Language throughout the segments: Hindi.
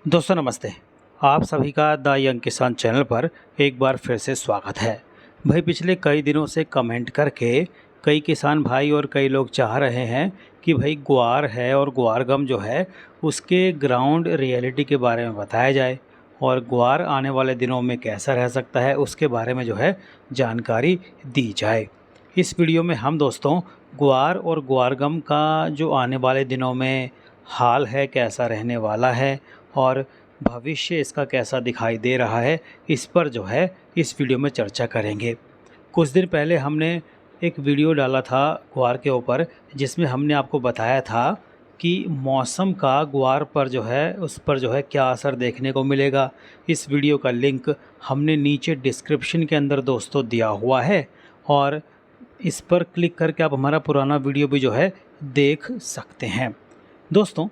दोस्तों नमस्ते। आप सभी का द यंग किसान चैनल पर एक बार फिर से स्वागत है। भाई पिछले कई दिनों से कमेंट करके कई किसान भाई और कई लोग चाह रहे हैं कि भाई ग्वार है और ग्वार गम जो है उसके ग्राउंड रियलिटी के बारे में बताया जाए और ग्वार आने वाले दिनों में कैसा रह सकता है उसके बारे में जो है जानकारी दी जाए। इस वीडियो में हम दोस्तों ग्वार और ग्वार गम का जो आने वाले दिनों में हाल है, कैसा रहने वाला है और भविष्य इसका कैसा दिखाई दे रहा है, इस पर जो है इस वीडियो में चर्चा करेंगे। कुछ दिन पहले हमने एक वीडियो डाला था ग्वार के ऊपर, जिसमें हमने आपको बताया था कि मौसम का ग्वार पर जो है उस पर जो है क्या असर देखने को मिलेगा। इस वीडियो का लिंक हमने नीचे डिस्क्रिप्शन के अंदर दोस्तों दिया हुआ है और इस पर क्लिक करके आप हमारा पुराना वीडियो भी जो है देख सकते हैं। दोस्तों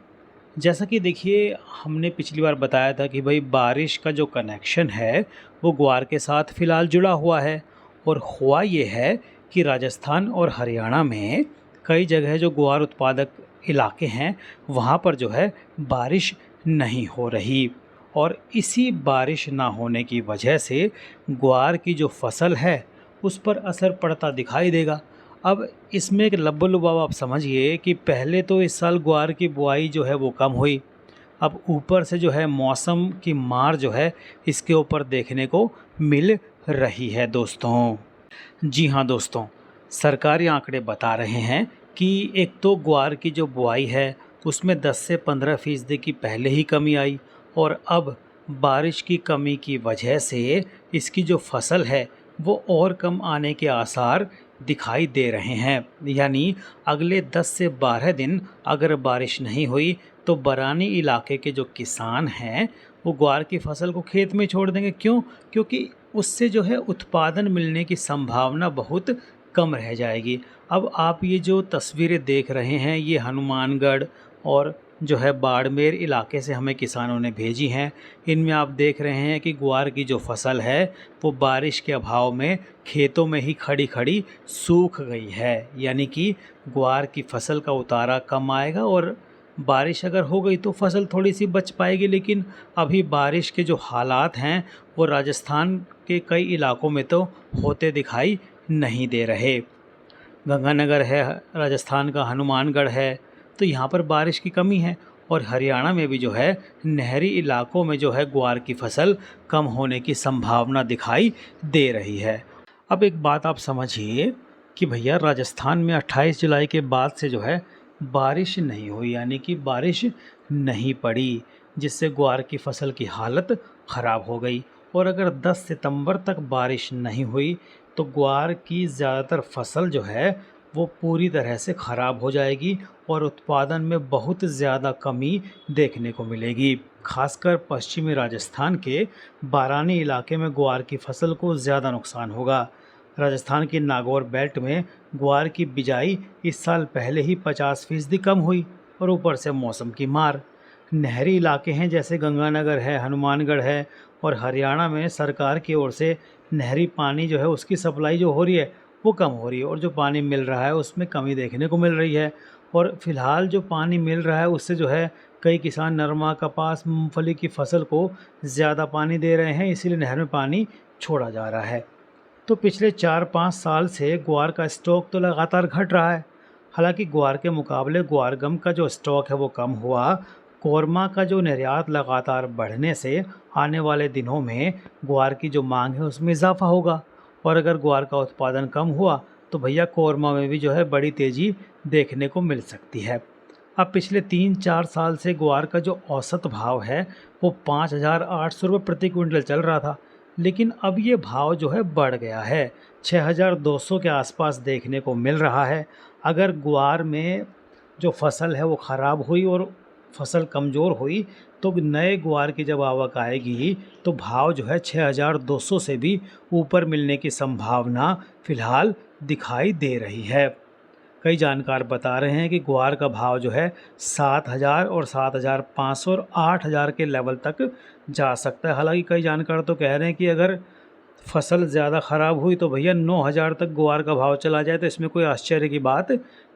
जैसा कि देखिए, हमने पिछली बार बताया था कि भाई बारिश का जो कनेक्शन है वो ग्वार के साथ फ़िलहाल जुड़ा हुआ है और हुआ ये है कि राजस्थान और हरियाणा में कई जगह जो ग्वार उत्पादक इलाके हैं वहाँ पर जो है बारिश नहीं हो रही और इसी बारिश ना होने की वजह से ग्वार की जो फसल है उस पर असर पड़ता दिखाई देगा। अब इसमें एक लब्बो-लुभाव आप समझिए कि पहले तो इस साल ग्वार की बुआई जो है वो कम हुई। अब ऊपर से जो है मौसम की मार जो है इसके ऊपर देखने को मिल रही है दोस्तों। जी हाँ दोस्तों, सरकारी आंकड़े बता रहे हैं कि एक तो ग्वार की जो बुआई है उसमें 10 से 15% की पहले ही कमी आई और अब बारिश की कमी की वजह से इसकी जो फसल है वो और कम आने के आसार दिखाई दे रहे हैं। यानी अगले 10 से 12 दिन अगर बारिश नहीं हुई तो बरानी इलाके के जो किसान हैं वो ग्वार की फसल को खेत में छोड़ देंगे। क्यों? क्योंकि उससे जो है उत्पादन मिलने की संभावना बहुत कम रह जाएगी। अब आप ये जो तस्वीरें देख रहे हैं ये हनुमानगढ़ और जो है बाड़मेर इलाके से हमें किसानों ने भेजी हैं। इनमें आप देख रहे हैं कि ग्वार की जो फसल है वो बारिश के अभाव में खेतों में ही खड़ी खड़ी सूख गई है। यानी कि ग्वार की फसल का उतारा कम आएगा और बारिश अगर हो गई तो फसल थोड़ी सी बच पाएगी, लेकिन अभी बारिश के जो हालात हैं वो राजस्थान के कई इलाकों में तो होते दिखाई नहीं दे रहे। गंगानगर है राजस्थान का, हनुमानगढ़ है, तो यहाँ पर बारिश की कमी है और हरियाणा में भी जो है नहरी इलाकों में जो है ग्वार की फसल कम होने की संभावना दिखाई दे रही है। अब एक बात आप समझिए कि भैया राजस्थान में 28 जुलाई के बाद से जो है बारिश नहीं हुई, यानी कि बारिश नहीं पड़ी, जिससे ग्वार की फसल की हालत ख़राब हो गई। और अगर 10 सितंबर तक बारिश नहीं हुई तो ग्वार की ज़्यादातर फसल जो है वो पूरी तरह से ख़राब हो जाएगी और उत्पादन में बहुत ज़्यादा कमी देखने को मिलेगी। खासकर पश्चिमी राजस्थान के बारानी इलाके में ग्वार की फसल को ज़्यादा नुकसान होगा। राजस्थान की नागौर बेल्ट में ग्वार की बिजाई इस साल पहले ही 50% कम हुई और ऊपर से मौसम की मार। नहरी इलाके हैं जैसे गंगानगर है, हनुमानगढ़ है और हरियाणा में सरकार की ओर से नहरी पानी जो है उसकी सप्लाई जो हो रही है वो कम हो रही है और जो पानी मिल रहा है उसमें कमी देखने को मिल रही है। और फ़िलहाल जो पानी मिल रहा है उससे जो है कई किसान नरमा, कपास, मूंगफली की फसल को ज़्यादा पानी दे रहे हैं, इसीलिए नहर में पानी छोड़ा जा रहा है। तो पिछले 4-5 साल से ग्वार का स्टॉक तो लगातार घट रहा है। हालांकि ग्वार के मुकाबले ग्वार गम का जो स्टॉक है वो कम हुआ। कौरमा का जो निर्यात लगातार बढ़ने से आने वाले दिनों में ग्वार की जो मांग है उसमें इजाफा होगा और अगर ग्वार का उत्पादन कम हुआ तो भैया कौरमा में भी जो है बड़ी तेज़ी देखने को मिल सकती है। अब पिछले 3-4 साल से ग्वार का जो औसत भाव है वो 5,800 रुपये प्रति क्विंटल चल रहा था, लेकिन अब ये भाव जो है बढ़ गया है, 6,200 के आसपास देखने को मिल रहा है। अगर ग्वार में जो फसल है वो ख़राब हुई और फसल कमज़ोर हुई तो नए ग्वार की जब आवक आएगी तो भाव जो है 6,200 से भी ऊपर मिलने की संभावना फ़िलहाल दिखाई दे रही है। कई जानकार बता रहे हैं कि ग्वार का भाव जो है 7,000 और 7,500 और 8,000 के लेवल तक जा सकता है। हालांकि कई जानकार तो कह रहे हैं कि अगर फसल ज़्यादा ख़राब हुई तो भैया 9,000 तक ग्वार का भाव चला जाए तो इसमें कोई आश्चर्य की बात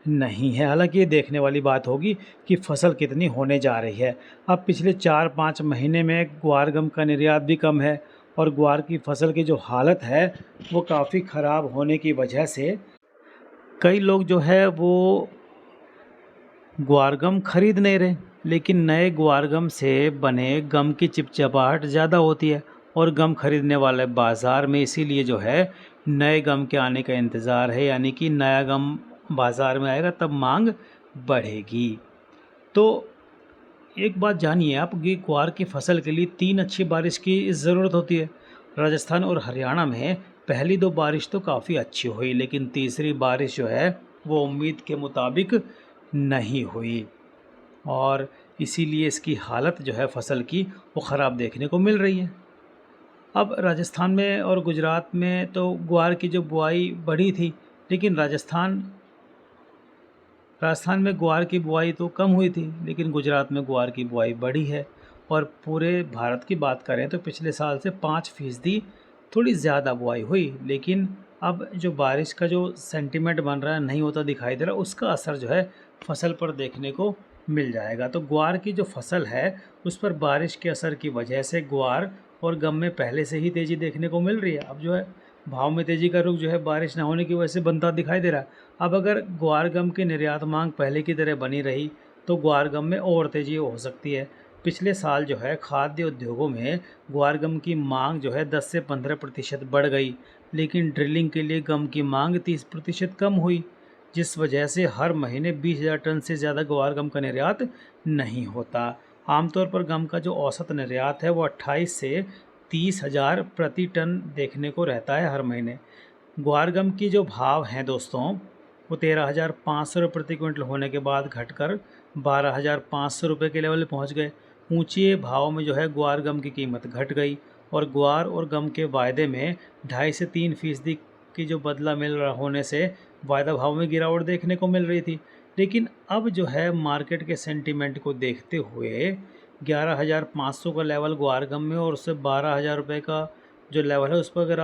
नहीं है। हालांकि ये देखने वाली बात होगी कि फसल कितनी होने जा रही है। अब पिछले 4-5 महीने में ग्वार गम का निर्यात भी कम है और ग्वार की फसल की जो हालत है वो काफ़ी ख़राब होने की वजह से कई लोग जो है वो ग्वार गम खरीद नहीं रहे। लेकिन नए ग्वार गम से बने गम की चिपचिपाहट ज़्यादा होती है और गम खरीदने वाले बाज़ार में इसीलिए जो है नए गम के आने का इंतज़ार है, यानी कि नया गम बाज़ार में आएगा तब मांग बढ़ेगी। तो एक बात जानिए आप कि ग्वार की फसल के लिए 3 अच्छी बारिश की ज़रूरत होती है। राजस्थान और हरियाणा में पहली 2 बारिश तो काफ़ी अच्छी हुई, लेकिन तीसरी बारिश जो है वो उम्मीद के मुताबिक नहीं हुई और इसीलिए इसकी हालत जो है फसल की वो ख़राब देखने को मिल रही है। अब राजस्थान में और गुजरात में तो ग्वार की जो बुआई बढ़ी थी, लेकिन राजस्थान में ग्वार की बुआई तो कम हुई थी, लेकिन गुजरात में ग्वार की बुआई बढ़ी है। और पूरे भारत की बात करें तो पिछले साल से 5% थोड़ी ज़्यादा बुआई हुई, लेकिन अब जो बारिश का जो सेंटीमेंट बन रहा है, नहीं होता दिखाई दे रहा, उसका असर जो है फसल पर देखने को मिल जाएगा। तो ग्वार की जो फसल है उस पर बारिश के असर की वजह से ग्वार और गम में पहले से ही तेज़ी देखने को मिल रही है। अब जो है भाव में तेज़ी का रुख जो है बारिश ना होने की वजह से बनता दिखाई दे रहा है। अब अगर ग्वार गम की निर्यात मांग पहले की तरह बनी रही तो ग्वार गम में और तेज़ी हो सकती है। पिछले साल जो है खाद्य उद्योगों में ग्वार गम की मांग जो है 10 से 15% बढ़ गई, लेकिन ड्रिलिंग के लिए गम की मांग 30% कम हुई, जिस वजह से हर महीने 20,000 टन से ज़्यादा ग्वार गम का निर्यात नहीं होता। आमतौर पर गम का जो औसत निर्यात है वो 28 से 30,000 प्रति टन देखने को रहता है हर महीने। ग्वार गम की जो भाव हैं दोस्तों वो 13,500 रुपये प्रति क्विंटल होने के बाद घटकर 12,500 रुपये के लेवल पहुंच गए। ऊंचे भाव में जो है ग्वार गम की कीमत घट गई और ग्वार और गम के वायदे में 2.5 से 3% की जो बदला मिल रहा होने से वायदा भाव में गिरावट देखने को मिल रही थी। लेकिन अब जो है मार्केट के सेंटीमेंट को देखते हुए 11,500 का लेवल ग्वार गम में और उससे 12,000 रुपये का जो लेवल है उस पर अगर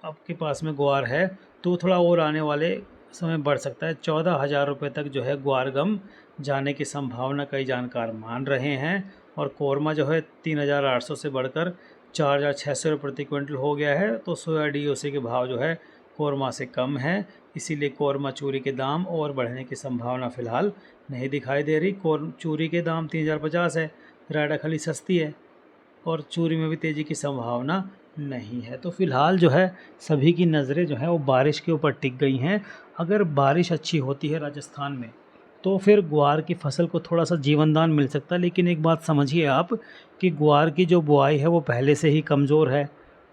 आपके पास में ग्वार है तो थोड़ा और आने वाले समय बढ़ सकता है। 14,000 रुपये तक जो है ग्वार गम जाने की संभावना कई जानकार मान रहे हैं और कोरमा जो है 3,800 से बढ़कर 4,600 रुपये प्रति क्विंटल हो गया है। तो सोया DOC के भाव जो है कोरमा से कम है, इसीलिए कोरमा चूरी के दाम और बढ़ने की संभावना फ़िलहाल नहीं दिखाई दे रही। चूरी के दाम 3,050 है, रायडा खली सस्ती है और चूरी में भी तेज़ी की संभावना नहीं है। तो फ़िलहाल जो है सभी की नज़रें जो हैं वो बारिश के ऊपर टिक गई हैं। अगर बारिश अच्छी होती है राजस्थान में तो फिर ग्वार की फसल को थोड़ा सा जीवनदान मिल सकता है। लेकिन एक बात समझिए आप कि ग्वार की जो बुआई है वो पहले से ही कमज़ोर है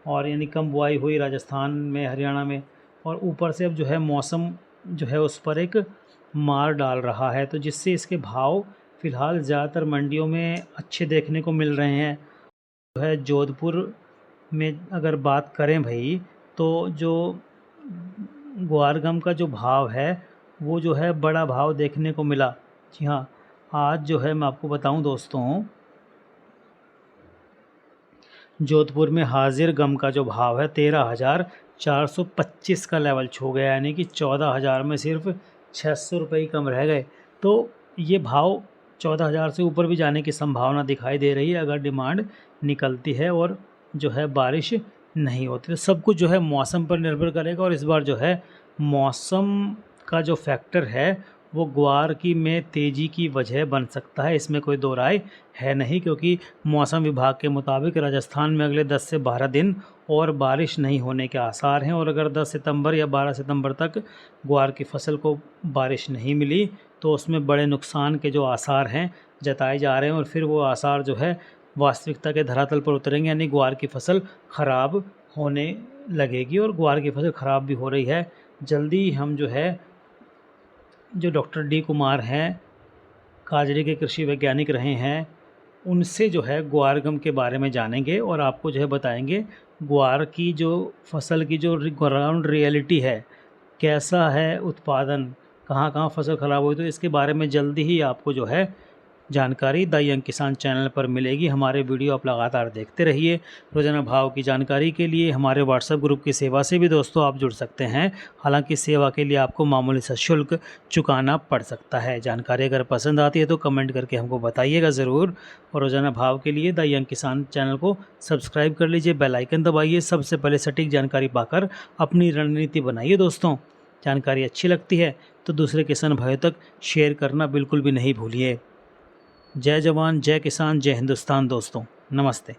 और यानी कम बुआई हुई राजस्थान में, हरियाणा में, और ऊपर से अब जो है मौसम जो है उस पर एक मार डाल रहा है, तो जिससे इसके भाव फ़िलहाल ज़्यादातर मंडियों में अच्छे देखने को मिल रहे हैं। जो है जोधपुर में अगर बात करें भाई, तो जो ग्वार गम का जो भाव है वो जो है बड़ा भाव देखने को मिला। जी हाँ, आज जो है मैं आपको बताऊं दोस्तों, जोधपुर में हाजिर गम का जो भाव है 13,425 का लेवल छू गया, यानी कि 14,000 में सिर्फ 600 रुपये ही कम रह गए। तो ये भाव 14,000 से ऊपर भी जाने की संभावना दिखाई दे रही है अगर डिमांड निकलती है और जो है बारिश नहीं होती। तो सब कुछ जो है मौसम पर निर्भर करेगा और इस बार जो है मौसम का जो फैक्टर है वो ग्वार की में तेज़ी की वजह बन सकता है, इसमें कोई दो राय है नहीं, क्योंकि मौसम विभाग के मुताबिक राजस्थान में अगले 10 से 12 दिन और बारिश नहीं होने के आसार हैं। और अगर 10 सितंबर या 12 सितंबर तक ग्वार की फसल को बारिश नहीं मिली तो उसमें बड़े नुकसान के जो आसार हैं जताए जा रहे हैं और फिर वो आसार जो है वास्तविकता के धरातल पर उतरेंगे, यानी ग्वार की फसल ख़राब होने लगेगी और ग्वार की फसल ख़राब भी हो रही है। जल्दी हम जो है जो डॉक्टर D कुमार हैं, काजरी के कृषि वैज्ञानिक रहे हैं, उनसे जो है ग्वार गम के बारे में जानेंगे और आपको जो है बताएंगे ग्वार की जो फसल की जो ग्राउंड रियलिटी है, कैसा है उत्पादन, कहाँ कहाँ फसल ख़राब हुई, तो इसके बारे में जल्दी ही आपको जो है जानकारी द यंग किसान चैनल पर मिलेगी। हमारे वीडियो आप लगातार देखते रहिए। रोजाना भाव की जानकारी के लिए हमारे व्हाट्सएप ग्रुप की सेवा से भी दोस्तों आप जुड़ सकते हैं। हालांकि सेवा के लिए आपको मामूली सा शुल्क चुकाना पड़ सकता है। जानकारी अगर पसंद आती है तो कमेंट करके हमको बताइएगा ज़रूर। और रोजाना भाव के लिए द यंग किसान चैनल को सब्सक्राइब कर लीजिए, बेल आइकन दबाइए। सबसे पहले सटीक जानकारी पाकर अपनी रणनीति बनाइए। दोस्तों जानकारी अच्छी लगती है तो दूसरे किसान भाइयों तक शेयर करना बिल्कुल भी नहीं भूलिए। जय जवान, जय किसान, जय हिंदुस्तान। दोस्तों नमस्ते।